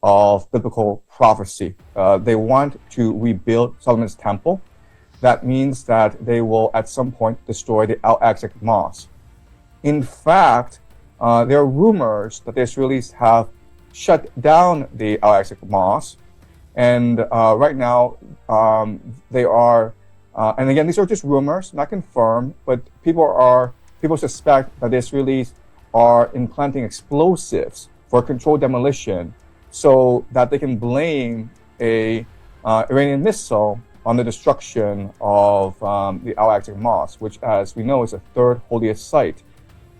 of biblical prophecy. They want to rebuild Solomon's temple. That means that they will at some point destroy the Al-Aqsa Mosque. In fact, there are rumors that the Israelis have shut down the Al-Aqsa Mosque. And right now, they are, and again, these are just rumors, not confirmed, but people suspect that the Israelis are implanting explosives for controlled demolition so that they can blame a Iranian missile on the destruction of the Al-Aqsa Mosque, which, as we know, is the third holiest site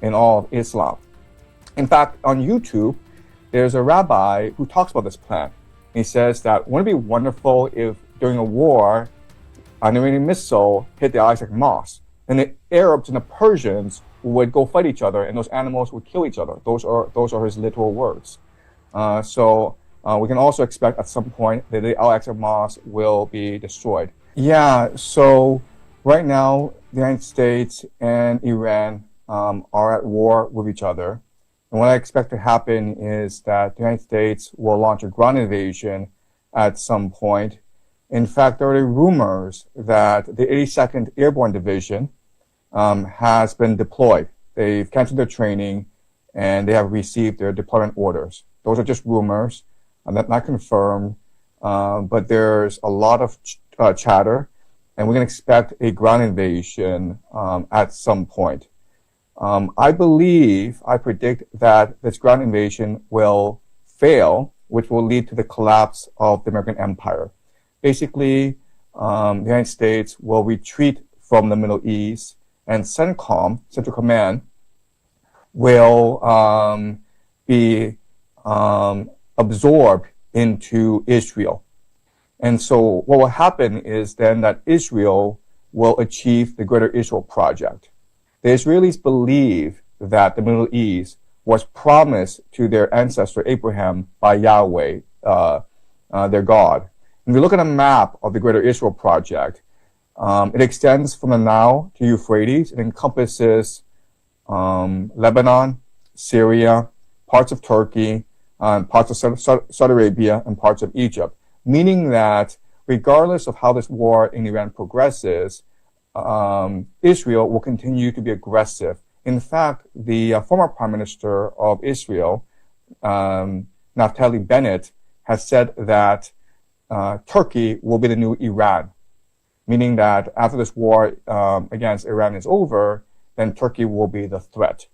in all of Islam. In fact, on YouTube, there's a rabbi who talks about this plan. He says that wouldn't it be wonderful if during a war, an Iranian missile hit the Al-Aqsa Mosque, and the Arabs and the Persians would go fight each other, and those animals would kill each other. Those are his literal words. So we can also expect at some point that the Al-Aqsa Mosque will be destroyed. Yeah, so right now, the United States and Iran are at war with each other. And what I expect to happen is that the United States will launch a ground invasion at some point. In fact, there are rumors that the 82nd Airborne Division has been deployed. They've canceled their training and they have received their deployment orders. Those are just rumors, not confirmed, but there's a lot of chatter, and we can expect a ground invasion at some point. I predict that this ground invasion will fail, which will lead to the collapse of the American empire. Basically, the United States will retreat from the Middle East, and CENTCOM, Central Command, will be absorbed into Israel. And so what will happen is then that Israel will achieve the Greater Israel Project. The Israelis believe that the Middle East was promised to their ancestor Abraham by Yahweh, their God. If you look at a map of the Greater Israel Project, it extends from the Nile to Euphrates. It encompasses Lebanon, Syria, parts of Turkey, parts of Saudi Arabia, and parts of Egypt, meaning that regardless of how this war in Iran progresses, Israel will continue to be aggressive. In fact, the former Prime Minister of Israel, Naftali Bennett, has said that Turkey will be the new Iran, meaning that after this war against Iran is over, then Turkey will be the threat.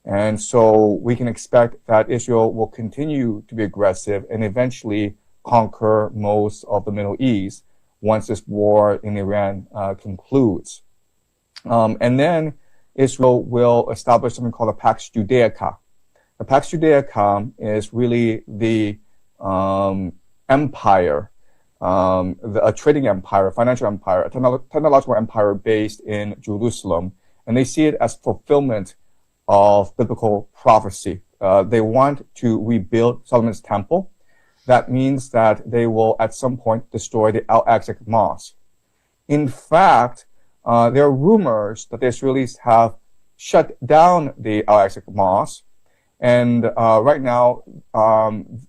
And so we can expect that Israel will continue to be aggressive and eventually conquer most of the Middle East once this war in Iran concludes. And then Israel will establish something called the Pax Judaica. The Pax Judaica is really the empire, a trading empire, a financial empire, a technological empire based in Jerusalem. And they see it as fulfillment of biblical prophecy. They want to rebuild Solomon's temple. That means that they will at some point destroy the Al-Aqsa Mosque. In fact, there are rumors that the Israelis have shut down the Al-Aqsa Mosque. And right now,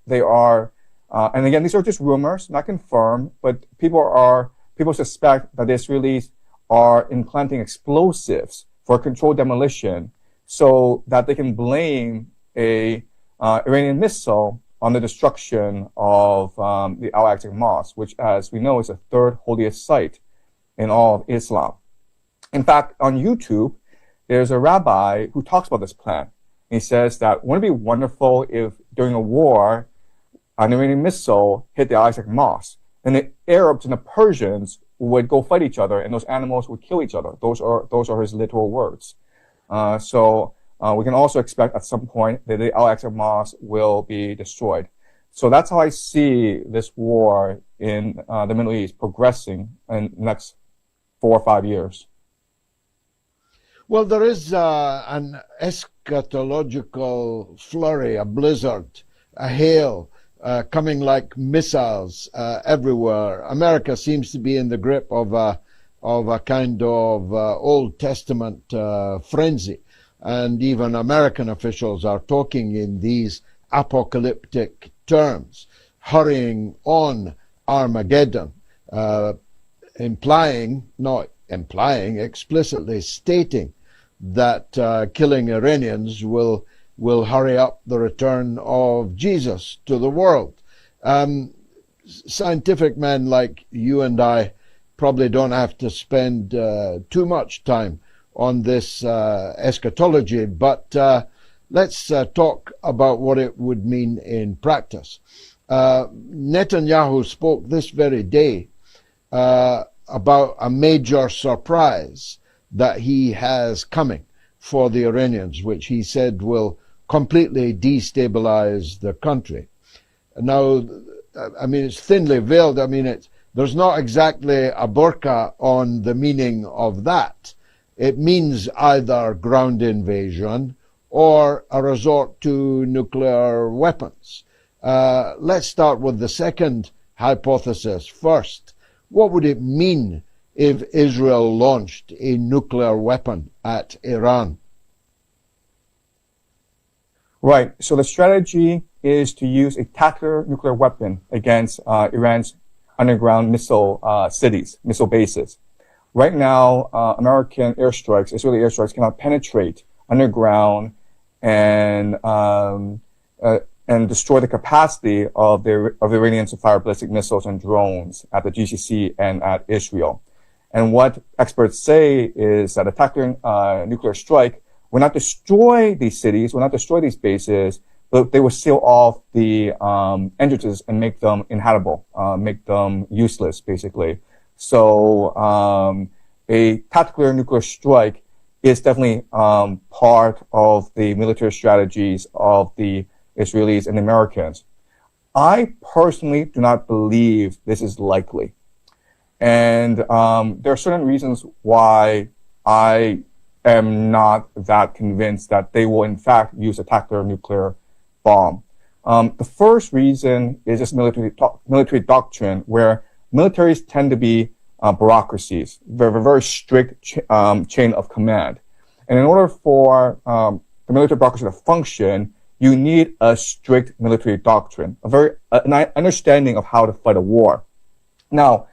they are, and again, these are just rumors, not confirmed, but people suspect that the Israelis are implanting explosives for controlled demolition so that they can blame a Iranian missile on the destruction of the Al-Aqsa Mosque, which, as we know, is the third holiest site in all of Islam. In fact, on YouTube, there's a rabbi who talks about this plan. He says that wouldn't it be wonderful if during a war, an Iranian missile hit the Al-Aqsa Mosque, and the Arabs and the Persians would go fight each other, and those animals would kill each other. Those are his literal words. So we can also expect at some point that the Al-Aqsa Mosque will be destroyed. So that's how I see this war in the Middle East progressing in the next 4 or 5 years. Well, there is an eschatological flurry, a blizzard, a hail coming like missiles everywhere. America seems to be in the grip of a kind of Old Testament frenzy. And even American officials are talking in these apocalyptic terms, hurrying on Armageddon, explicitly stating that killing Iranians will hurry up the return of Jesus to the world. Scientific men like you and I probably don't have to spend too much time on this eschatology, but let's talk about what it would mean in practice. Netanyahu spoke this very day about a major surprise that he has coming for the Iranians, which he said will completely destabilize the country. Now, I mean, it's thinly veiled. I mean, there's not exactly a burqa on the meaning of that. It means either ground invasion or a resort to nuclear weapons. Let's start with the second hypothesis first. What would it mean if Israel launched a nuclear weapon at Iran? Right. So the strategy is to use a tactical nuclear weapon against Iran's underground missile cities, missile bases. Right now, American airstrikes, Israeli airstrikes, cannot penetrate underground and destroy the capacity of the Iranians to fire ballistic missiles and drones at the GCC and at Israel. And what experts say is that a tactical nuclear strike will not destroy these cities, will not destroy these bases, but they will seal off the entrances and make them inhabitable, make them useless, basically. So a tactical nuclear strike is definitely part of the military strategies of the Israelis and the Americans. I personally do not believe this is likely. And there are certain reasons why I am not that convinced that they will in fact use a tactical nuclear bomb. The first reason is just military doctrine, where militaries tend to be bureaucracies, very strict chain of command. And in order for the military bureaucracy to function, you need a strict military doctrine, an understanding of how to fight a war. Now,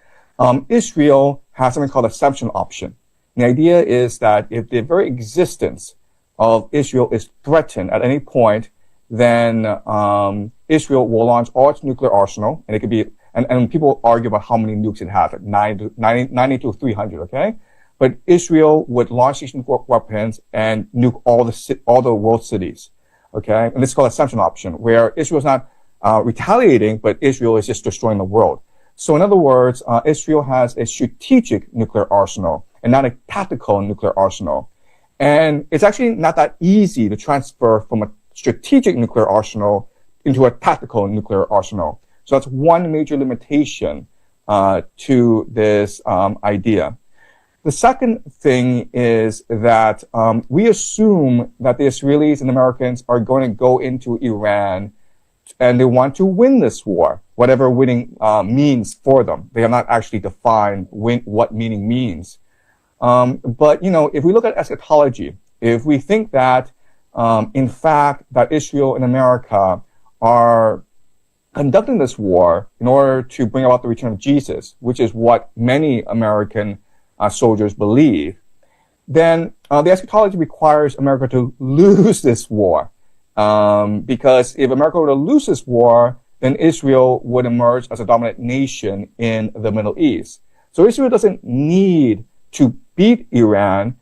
Israel has something called a exemption option. The idea is that if the very existence of Israel is threatened at any point, then Israel will launch all its nuclear arsenal, and it could be, and people argue about how many nukes it has, like 90 to 300, okay? But Israel would launch these nuclear weapons and nuke all the world cities, okay? And this is called exemption option, where Israel is not retaliating, but Israel is just destroying the world. So in other words, Israel has a strategic nuclear arsenal and not a tactical nuclear arsenal. And it's actually not that easy to transfer from a strategic nuclear arsenal into a tactical nuclear arsenal. So that's one major limitation to this idea. The second thing is that we assume that the Israelis and Americans are going to go into Iran and they want to win this war, whatever winning means for them. They have not actually defined what meaning means. But, you know, if we look at eschatology, if we think that, in fact, that Israel and America are conducting this war in order to bring about the return of Jesus, which is what many American soldiers believe, then the eschatology requires America to lose this war. Because if America were to lose this war, then Israel would emerge as a dominant nation in the Middle East. So Israel doesn't need to beat Iran.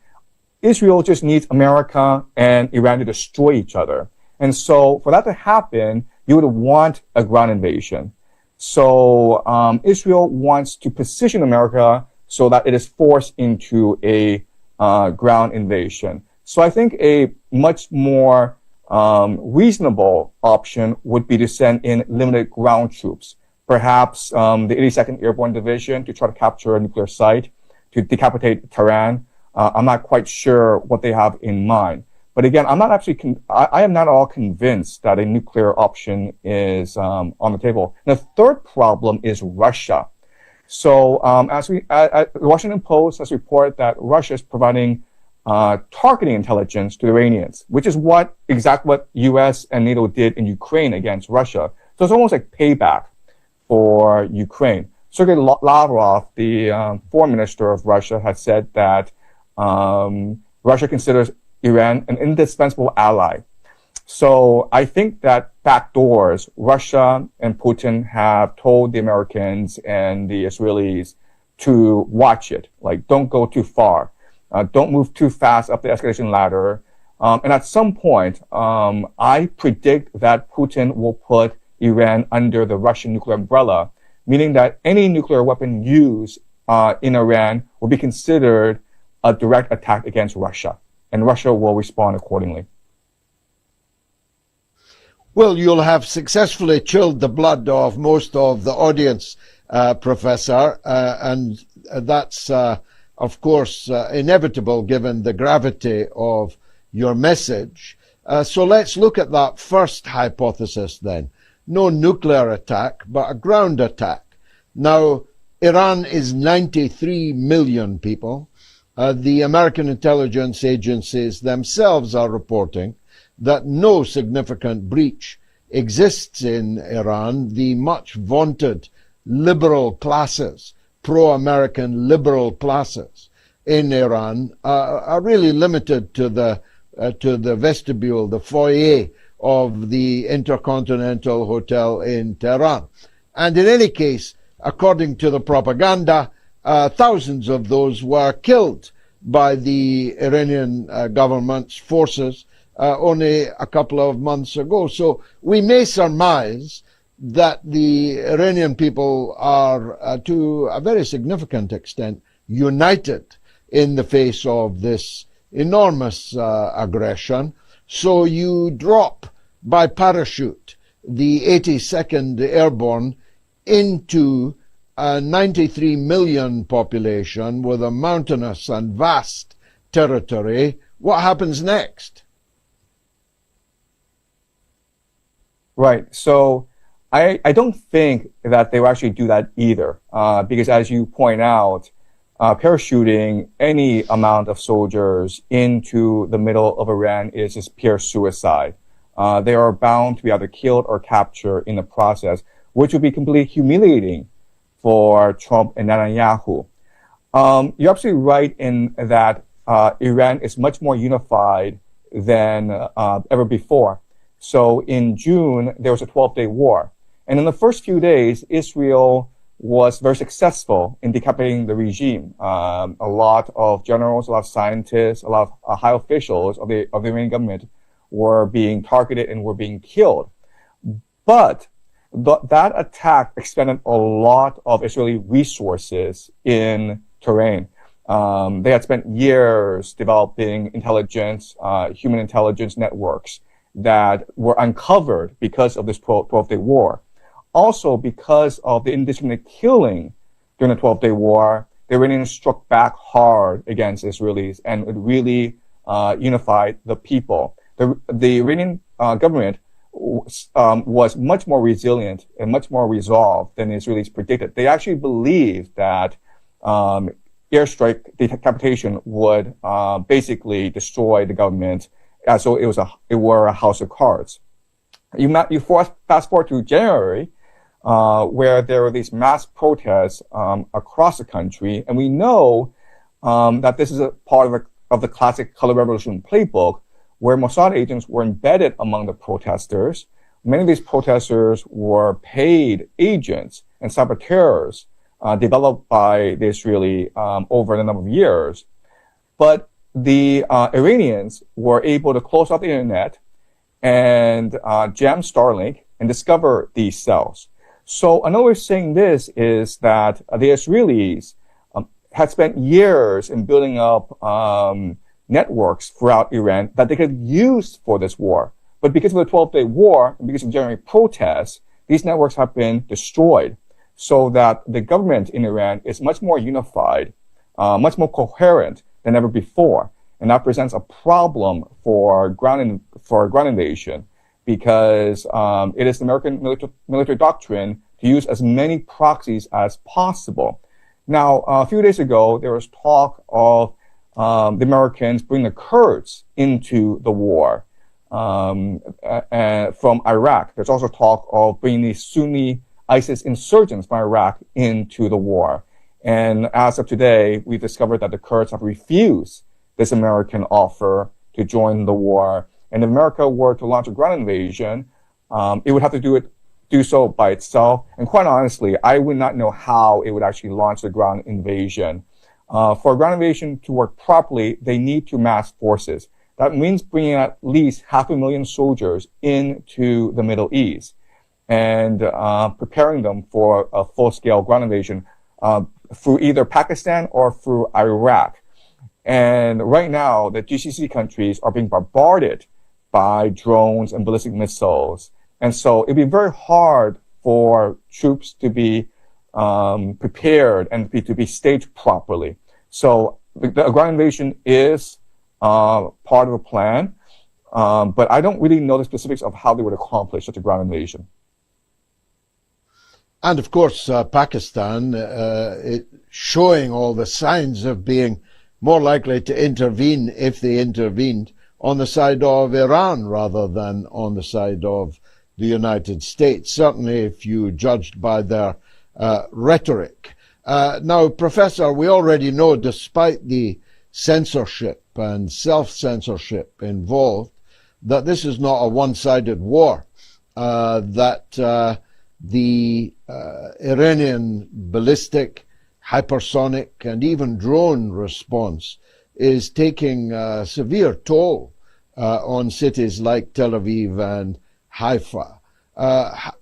Israel just needs America and Iran to destroy each other. And so for that to happen, you would want a ground invasion. So Israel wants to position America so that it is forced into a ground invasion. So I think a much more reasonable option would be to send in limited ground troops, perhaps the 82nd Airborne Division to try to capture a nuclear site, to decapitate Tehran. I'm not quite sure what they have in mind. But again, I'm not actually, I am not at all convinced that a nuclear option is on the table. And the third problem is Russia. So the Washington Post has reported that Russia is providing targeting intelligence to the Iranians, which is exactly what U.S. and NATO did in Ukraine against Russia. So it's almost like payback for Ukraine. Sergei Lavrov, the foreign minister of Russia, has said that Russia considers Iran an indispensable ally. So I think that backdoors, Russia and Putin have told the Americans and the Israelis to watch it. Like, don't go too far. Don't move too fast up the escalation ladder. And at some point, I predict that Putin will put Iran under the Russian nuclear umbrella, meaning that any nuclear weapon used in Iran will be considered a direct attack against Russia, and Russia will respond accordingly. Well, you'll have successfully chilled the blood of most of the audience, Professor, and that's, of course, inevitable given the gravity of your message. So let's look at that first hypothesis then. No nuclear attack, but a ground attack. Now, Iran is 93 million people. The American intelligence agencies themselves are reporting that no significant breach exists in Iran. The much vaunted liberal classes, pro-American liberal classes in Iran are really limited to the vestibule, the foyer of the Intercontinental Hotel in Tehran. And in any case, according to the propaganda, thousands of those were killed by the Iranian government's forces only a couple of months ago. So we may surmise that the Iranian people are, to a very significant extent, united in the face of this enormous aggression. So you drop by parachute the 82nd Airborne into a 93 million population with a mountainous and vast territory. What happens next? Right. So I don't think that they will actually do that either, because as you point out, parachuting any amount of soldiers into the middle of Iran is just pure suicide. They are bound to be either killed or captured in the process, which would be completely humiliating for Trump and Netanyahu. You're absolutely right in that Iran is much more unified than ever before. So in June, there was a 12-day war. And in the first few days, Israel was very successful in decapitating the regime. A lot of generals, a lot of scientists, a lot of high officials of the Iranian government were being targeted and were being killed. But that attack expended a lot of Israeli resources in terrain. They had spent years developing intelligence, human intelligence networks that were uncovered because of this 12-day war. Also, because of the indiscriminate killing during the 12-day war, the Iranians struck back hard against Israelis, and it really unified the people. The Iranian government was much more resilient and much more resolved than the Israelis predicted. They actually believed that airstrike decapitation would basically destroy the government, as though it were a house of cards. You fast forward to January, where there were these mass protests across the country, and we know that this is a part of the classic color revolution playbook, where Mossad agents were embedded among the protesters. Many of these protesters were paid agents and saboteurs developed by the Israeli over a number of years. But the Iranians were able to close out the internet and jam Starlink and discover these cells. So another way of saying this is that the Israelis had spent years in building up networks throughout Iran that they could use for this war. But because of the 12-day war, and because of January protests, these networks have been destroyed, so that the government in Iran is much more unified, much more coherent than ever before. And that presents a problem for ground invasion, because it is the American military doctrine to use as many proxies as possible. Now, a few days ago, there was talk of the Americans bring the Kurds into the war. from Iraq. There's also talk of bringing the Sunni ISIS insurgents from Iraq into the war. And as of today, we've discovered that the Kurds have refused this American offer to join the war. And if America were to launch a ground invasion, it would have to do so by itself. And quite honestly, I would not know how it would actually launch the ground invasion. For a ground invasion to work properly, they need to mass forces. That means bringing at least 500,000 soldiers into the Middle East and preparing them for a full-scale ground invasion through either Pakistan or through Iraq. And right now, the GCC countries are being bombarded by drones and ballistic missiles. And so it'd be very hard for troops to be prepared and to be staged properly. So the ground invasion is part of a plan, but I don't really know the specifics of how they would accomplish such a ground invasion. And of course, Pakistan showing all the signs of being more likely to intervene, if they intervened, on the side of Iran rather than on the side of the United States, certainly if you judged by their rhetoric. Now, Professor, we already know, despite the censorship and self-censorship involved, that this is not a one-sided war, that the Iranian ballistic, hypersonic, and even drone response is taking a severe toll on cities like Tel Aviv and Haifa.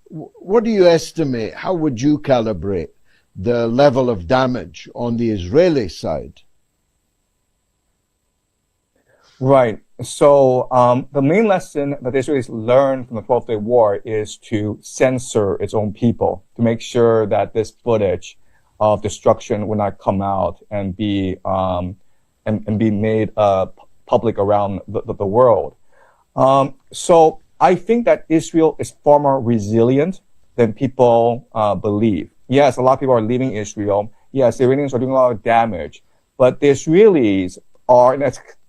What do you estimate? How would you calibrate the level of damage on the Israeli side? Right. So the main lesson that the Israelis learned from the 12-Day War is to censor its own people, to make sure that this footage of destruction will not come out and be made public around the world. So I think that Israel is far more resilient than people believe. Yes, a lot of people are leaving Israel. Yes, the Iranians are doing a lot of damage, but the Israelis are an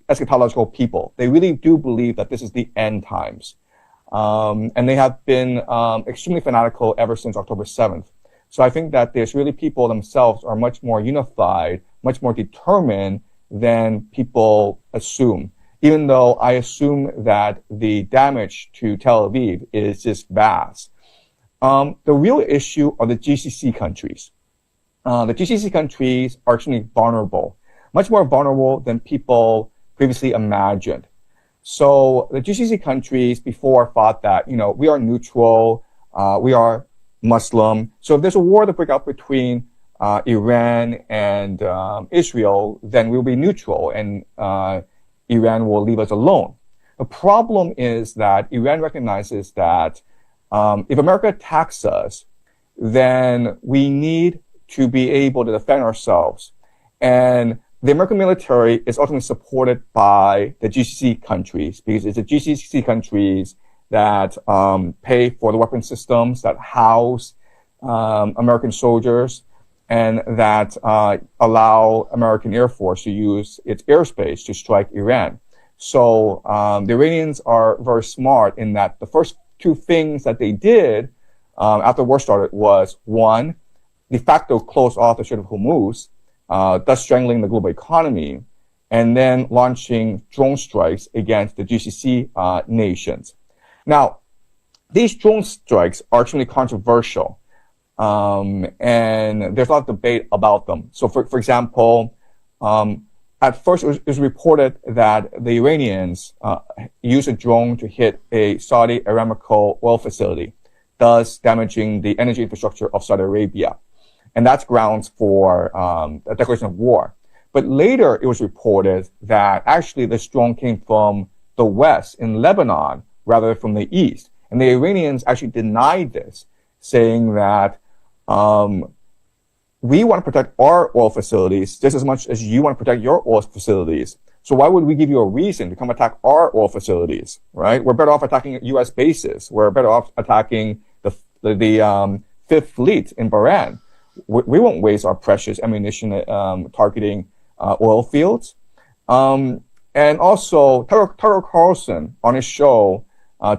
eschatological people. They really do believe that this is the end times. And they have been extremely fanatical ever since October 7th. So I think that the Israeli people themselves are much more unified, much more determined than people assume, even though I assume that the damage to Tel Aviv is just vast. The real issue are the GCC countries. The GCC countries are actually vulnerable, much more vulnerable than people previously imagined. So the GCC countries before thought that, we are neutral, we are Muslim. So if there's a war to break out between Iran and Israel, then we'll be neutral and Iran will leave us alone. The problem is that Iran recognizes that if America attacks us, then we need to be able to defend ourselves. And the American military is ultimately supported by the GCC countries, because it's the GCC countries that pay for the weapon systems, that house American soldiers, and that allow American Air Force to use its airspace to strike Iran. So the Iranians are very smart in that the first two things that they did after the war started was, one, de facto close off the Strait of Hormuz, thus strangling the global economy, and then launching drone strikes against the GCC nations. Now, these drone strikes are extremely controversial, and there's a lot of debate about them. So, for example, at first it was reported that the Iranians used a drone to hit a Saudi Aramco oil facility, thus damaging the energy infrastructure of Saudi Arabia. And that's grounds for a declaration of war. But later it was reported that actually this drone came from the west in Lebanon rather than from the east. And the Iranians actually denied this, saying that we want to protect our oil facilities just as much as you want to protect your oil facilities. So why would we give you a reason to come attack our oil facilities, right? We're better off attacking U.S. bases. We're better off attacking the Fifth Fleet in Bahrain. We won't waste our precious ammunition targeting oil fields. And also, Tucker Carlson on his show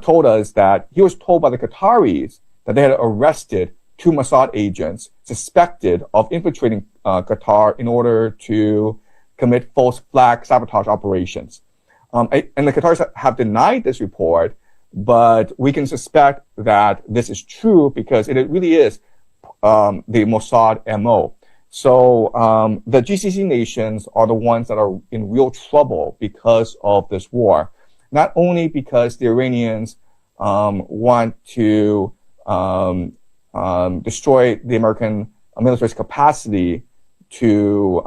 told us that he was told by the Qataris that they had arrested 2 Mossad agents suspected of infiltrating Qatar in order to commit false flag sabotage operations. And the Qataris have denied this report, but we can suspect that this is true because it really is the Mossad MO. So the GCC nations are the ones that are in real trouble because of this war. Not only because the Iranians want to destroy the American military's capacity to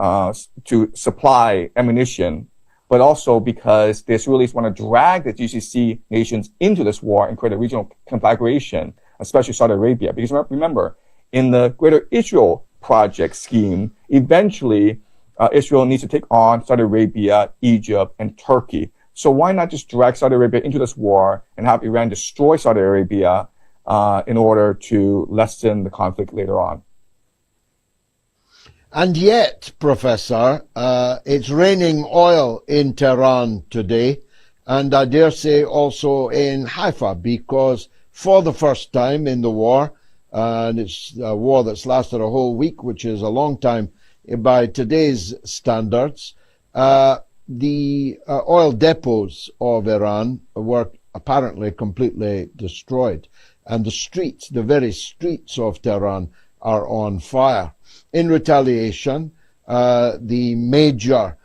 supply ammunition, but also because the Israelis want to drag the GCC nations into this war and create a regional conflagration, especially Saudi Arabia. Because remember, in the Greater Israel Project scheme, eventually Israel needs to take on Saudi Arabia, Egypt, and Turkey. So why not just drag Saudi Arabia into this war and have Iran destroy Saudi Arabia in order to lessen the conflict later on? And yet, Professor, it's raining oil in Tehran today, and I dare say also in Haifa, because for the first time in the war, and it's a war that's lasted a whole week, which is a long time by today's standards, the oil depots of Iran were apparently completely destroyed. And the streets, the very streets of Tehran, are on fire. In retaliation, the major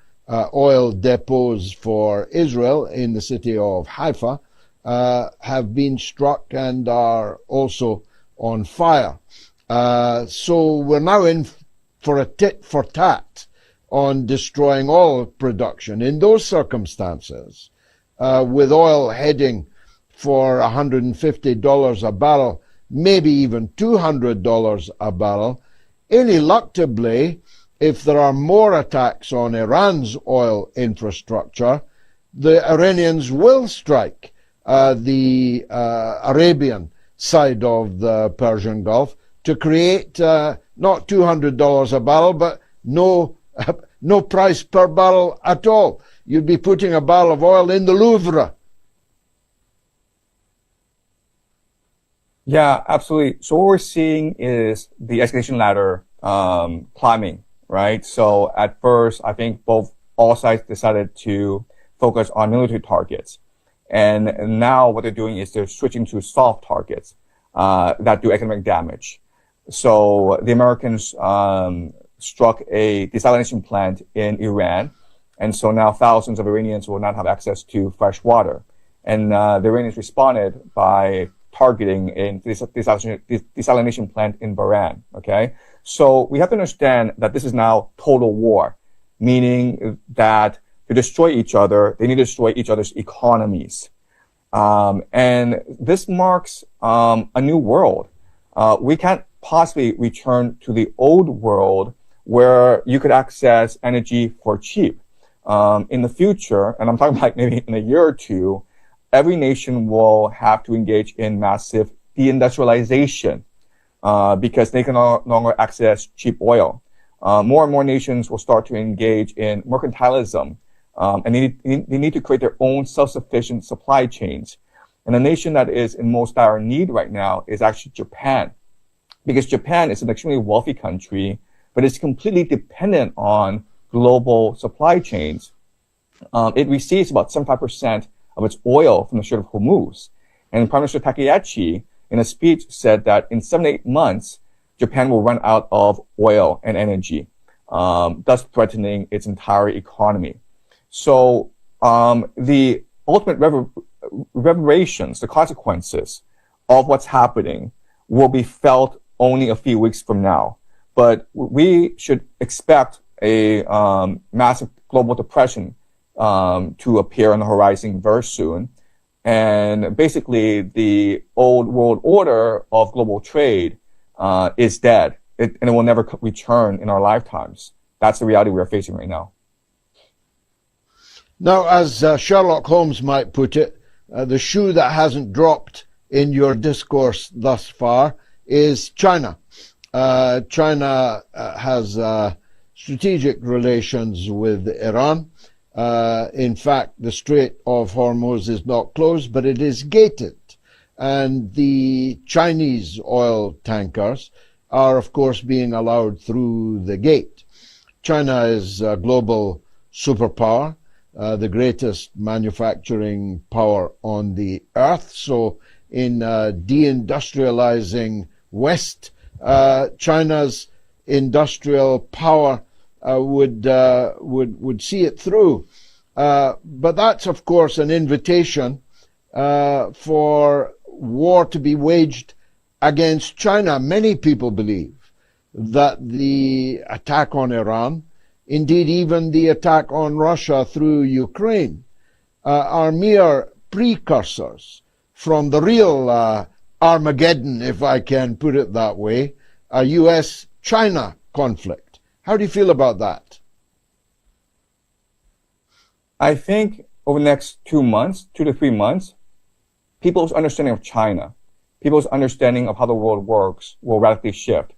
oil depots for Israel in the city of Haifa have been struck and are also on fire. So we're now in for a tit for tat on destroying oil production. In those circumstances, with oil heading for $150 a barrel, maybe even $200 a barrel, ineluctably, if there are more attacks on Iran's oil infrastructure, the Iranians will strike the Arabian side of the Persian Gulf to create not $200 a barrel, but no price per barrel at all. You'd be putting a barrel of oil in the Louvre. Yeah, absolutely. So what we're seeing is the escalation ladder climbing, right? So at first, I think all sides decided to focus on military targets. And now what they're doing is they're switching to soft targets that do economic damage. So the Americans struck a desalination plant in Iran. And so now thousands of Iranians will not have access to fresh water. And the Iranians responded by targeting a desalination plant in Bahrain, okay? So we have to understand that this is now total war, meaning that to destroy each other, they need to destroy each other's economies. And this marks a new world. We can't possibly return to the old world where you could access energy for cheap. In the future, and I'm talking about maybe in a year or two, every nation will have to engage in massive deindustrialization because they can no longer access cheap oil. More and more nations will start to engage in mercantilism, and they need to create their own self-sufficient supply chains. And the nation that is in most dire need right now is actually Japan, because Japan is an extremely wealthy country, but it's completely dependent on global supply chains. It receives about 75% of its oil from the Strait of Hormuz. And Prime Minister Takaichi, in a speech, said that in 7 to 8 months, Japan will run out of oil and energy, thus threatening its entire economy. So the ultimate reverberations, the consequences of what's happening will be felt only a few weeks from now. But we should expect a massive global depression to appear on the horizon very soon. And basically, the old world order of global trade is dead, and it will never return in our lifetimes. That's the reality we are facing right now. Now, as Sherlock Holmes might put it, the shoe that hasn't dropped in your discourse thus far is China. China has strategic relations with Iran. In fact, the Strait of Hormuz is not closed, but it is gated. And the Chinese oil tankers are, of course, being allowed through the gate. China is a global superpower, the greatest manufacturing power on the earth. So in deindustrializing West, China's industrial power would see it through. But that's, of course, an invitation for war to be waged against China. Many people believe that the attack on Iran, indeed even the attack on Russia through Ukraine, are mere precursors from the real Armageddon, if I can put it that way, a US-China conflict. How do you feel about that? I think over the next 2 months, 2 to 3 months, people's understanding of China, people's understanding of how the world works will radically shift.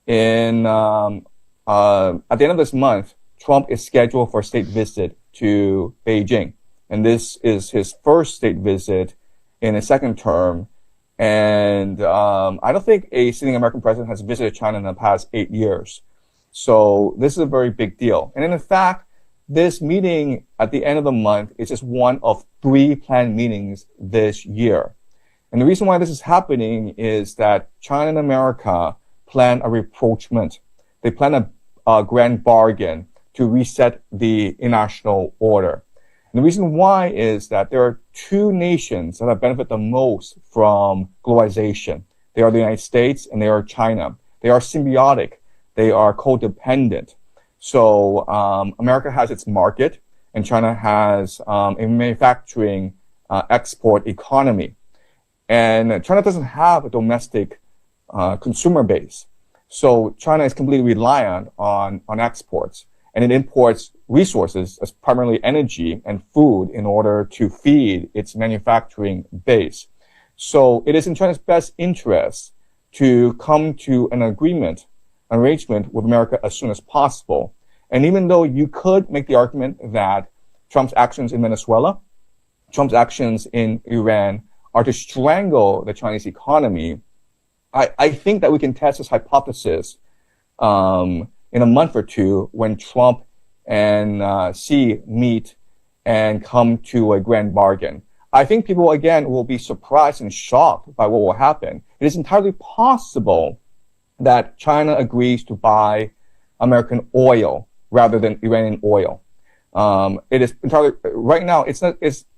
At the end of this month, Trump is scheduled for a state visit to Beijing. And this is his first state visit in his second term. And I don't think a sitting American president has visited China in the past 8 years. So this is a very big deal. And in fact, this meeting at the end of the month is just one of 3 planned meetings this year. And the reason why this is happening is that China and America plan a rapprochement. They plan a grand bargain to reset the international order. And the reason why is that there are 2 nations that have benefited the most from globalization. They are the United States and they are China. They are symbiotic. They are codependent. So America has its market and China has a manufacturing export economy. And China doesn't have a domestic consumer base. So China is completely reliant on exports, and it imports resources, as primarily energy and food, in order to feed its manufacturing base. So it is in China's best interest to come to an arrangement with America as soon as possible. And even though you could make the argument that Trump's actions in Venezuela, Trump's actions in Iran are to strangle the Chinese economy, I think that we can test this hypothesis in a month or 2 when Trump and Xi meet and come to a grand bargain. I think people, again, will be surprised and shocked by what will happen. It is entirely possible that China agrees to buy American oil rather than Iranian oil. It is entirely, right now,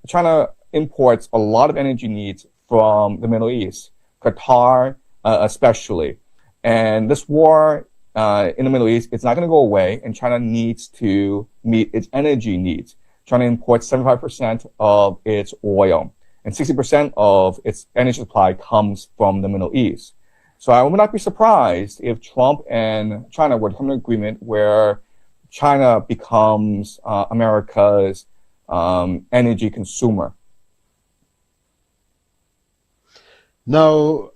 China imports a lot of energy needs from the Middle East, Qatar, especially. And this war in the Middle East, it's not going to go away, and China needs to meet its energy needs. China imports 75% of its oil, and 60% of its energy supply comes from the Middle East. So I would not be surprised if Trump and China were to come to an agreement where China becomes America's energy consumer. Now,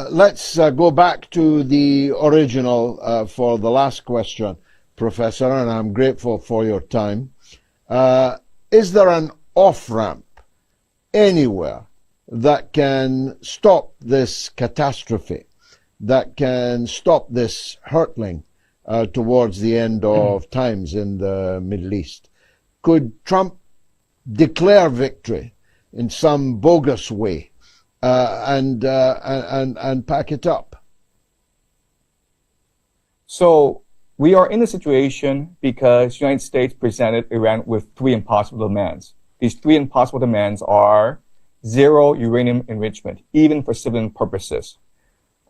let's go back to the original for the last question, Professor, and I'm grateful for your time. Is there an off-ramp anywhere that can stop this catastrophe, that can stop this hurtling towards the end of times in the Middle East? Could Trump declare victory in some bogus way and pack it up? So we are in a situation because the United States presented Iran with 3 impossible demands. These 3 impossible demands are 0 uranium enrichment, even for civilian purposes,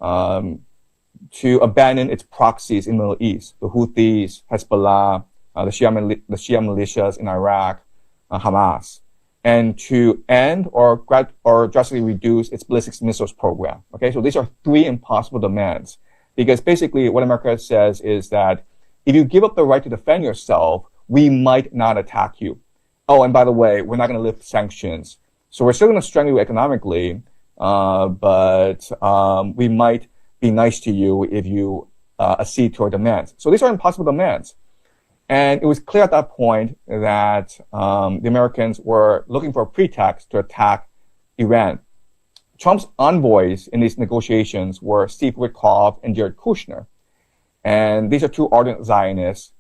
to abandon its proxies in the Middle East, the Houthis, Hezbollah, the Shia militias in Iraq, Hamas, and to end or drastically reduce its ballistic missiles program. Okay, so these are 3 impossible demands. Because basically what America says is that if you give up the right to defend yourself, we might not attack you. Oh, and by the way, we're not going to lift sanctions. So we're still going to strangle you economically, but we might be nice to you if you accede to our demands. So these are impossible demands. And it was clear at that point that the Americans were looking for a pretext to attack Iran. Trump's envoys in these negotiations were Steve Witkoff and Jared Kushner. And these are two ardent Zionists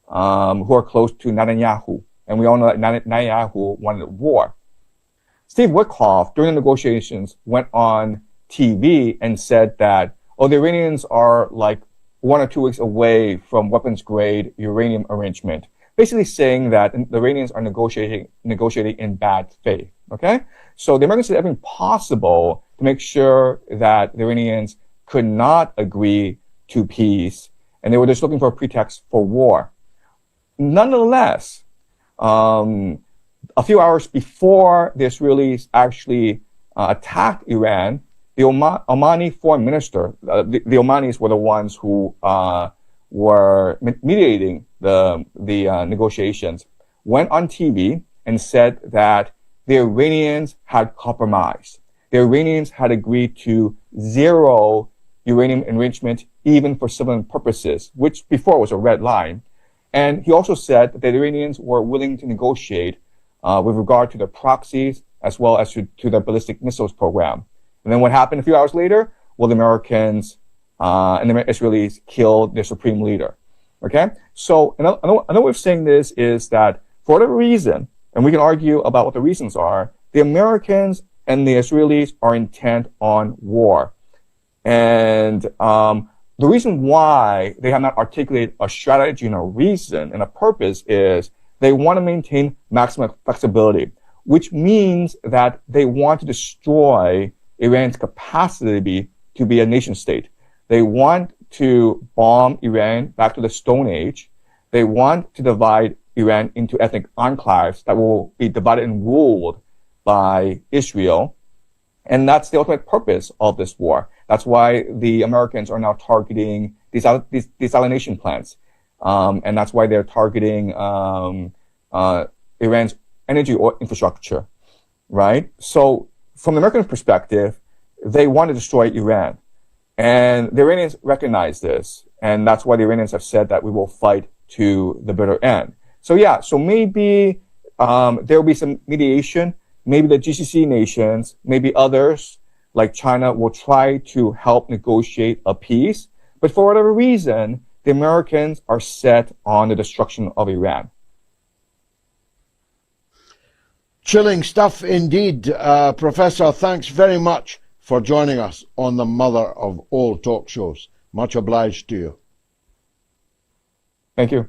who are close to Netanyahu. And we all know that Netanyahu wanted war. Steve Witkoff, during the negotiations, went on TV and said that, oh, the Iranians are like 1 or 2 weeks away from weapons-grade uranium arrangement, basically saying that the Iranians are negotiating in bad faith, okay? So the Americans did everything possible to make sure that the Iranians could not agree to peace, and they were just looking for a pretext for war. Nonetheless, a few hours before the Israelis actually attacked Iran, the Omani foreign minister, the Omanis were the ones who were mediating the negotiations, went on TV and said that the Iranians had compromised. The Iranians had agreed to zero uranium enrichment, even for civilian purposes, which before was a red line. And he also said that the Iranians were willing to negotiate with regard to their proxies as well as to their ballistic missiles program. And then what happened a few hours later? Well, the Americans and the Israelis killed their supreme leader. Okay? So another way of saying this is that for whatever reason, and we can argue about what the reasons are, the Americans and the Israelis are intent on war. And the reason why they have not articulated a strategy and a reason and a purpose is they want to maintain maximum flexibility, which means that they want to destroy Iran's capacity to be a nation state. They want to bomb Iran back to the Stone Age. They want to divide Iran into ethnic enclaves that will be divided and ruled by Israel. And that's the ultimate purpose of this war. That's why the Americans are now targeting these desalination plants. And that's why they're targeting Iran's energy infrastructure, right? So from the American perspective, they want to destroy Iran. And the Iranians recognize this. And that's why the Iranians have said that we will fight to the bitter end. So yeah, so maybe there will be some mediation. Maybe the GCC nations, maybe others like China will try to help negotiate a peace. But for whatever reason, the Americans are set on the destruction of Iran. Chilling stuff indeed. Professor, thanks very much for joining us on the mother of all talk shows. Much obliged to you. Thank you.